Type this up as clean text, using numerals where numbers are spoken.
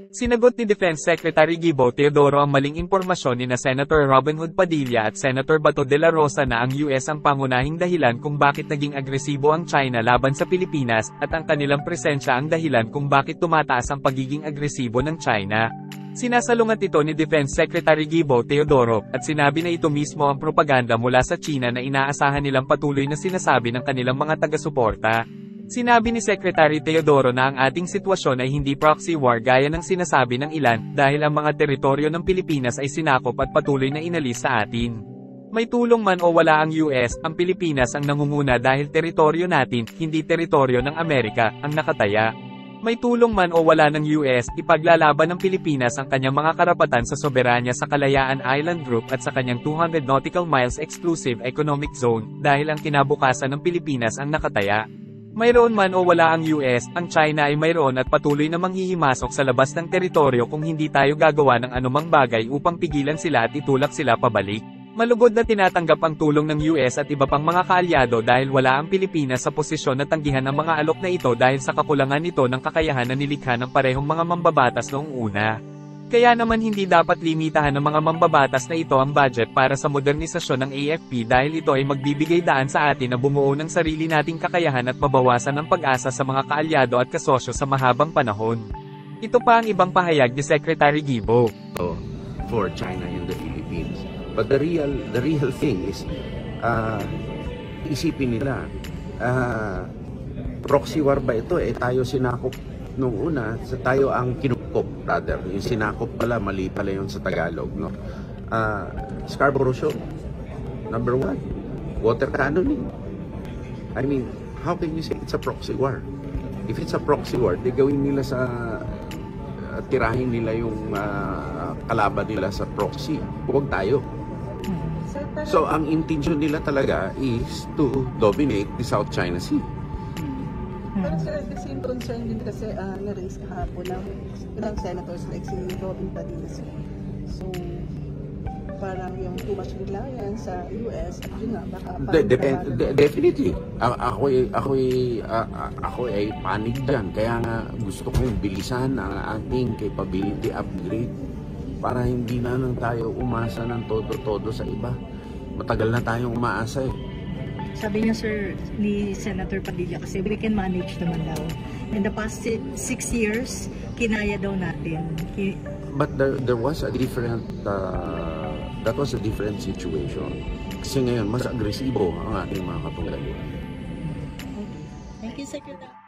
Sinagot ni Defense Secretary Gibo Teodoro ang maling impormasyon ni Senator Robin Hood Padilla at Senator Bato de la Rosa na ang US ang pangunahing dahilan kung bakit naging agresibo ang China laban sa Pilipinas, at ang kanilang presensya ang dahilan kung bakit tumataas ang pagiging agresibo ng China. Sinasalungat ito ni Defense Secretary Gibo Teodoro, at sinabi na ito mismo ang propaganda mula sa China na inaasahan nilang patuloy na sinasabi ng kanilang mga taga-suporta. Sinabi ni Secretary Teodoro na ang ating sitwasyon ay hindi proxy war gaya ng sinasabi ng ilan, dahil ang mga teritoryo ng Pilipinas ay sinakop at patuloy na inalis sa atin. May tulong man o wala ang US, ang Pilipinas ang nangunguna dahil teritoryo natin, hindi teritoryo ng Amerika, ang nakataya. May tulong man o wala ng US, ipaglalaban ng Pilipinas ang kanyang mga karapatan sa soberanya sa Kalayaan Island Group at sa kanyang 200 nautical miles exclusive economic zone, dahil ang kinabukasan ng Pilipinas ang nakataya. Mayroon man o wala ang US, ang China ay mayroon at patuloy na manghihimasok sa labas ng teritoryo kung hindi tayo gagawa ng anumang bagay upang pigilan sila at itulak sila pabalik. Malugod na tinatanggap ang tulong ng US at iba pang mga kaalyado dahil wala ang Pilipinas sa posisyon na tanggihan ang mga alok na ito dahil sa kakulangan nito ng kakayahan na nilikha ng parehong mga mambabatas noong una. Kaya naman hindi dapat limitahan ng mga mambabatas na ito ang budget para sa modernisasyon ng AFP dahil ito ay magbibigay daan sa atin na bumuo ng sarili nating kakayahan at mabawasan ng pag-asa sa mga kaalyado at kasosyo sa mahabang panahon. Ito pa ang ibang pahayag ni Secretary Gibo. For China and the Philippines. But the real thing is, isipin nila, proxy war ba ito? Tayo sinakop nung una, tayo ang kinukop, rather. Yung sinakop pala, mali pala yun sa Tagalog, no? Scarborough Shoal, number 1. Water cannoning. I mean, how can you say it's a proxy war? If it's a proxy war, di gawin nila sa, tirahin nila yung kalaban nila sa proxy. Huwag tayo. So, ang intention nila talaga is to dominate the South China Sea. Pero sir, the same concern din kasi na-raise kahapon ng ilang senators like si Robin Padilla. So, parang yung too much reliance sa US, yun nga, baka definitely. Ako ay panig dyan. Kaya nga gusto ko yung bilisan ang ating capability upgrade para hindi na lang tayo umasa ng todo-todo sa iba. Matagal na tayong umaasa eh. Sabi niya sir ni Senator Padilla kasi we can manage naman daw. In the past 6 years, kinaya daw natin. But there was a different, that was a different situation. Kasi ngayon, mas agresibo ang ating mga katunggali. Thank you, Secretary.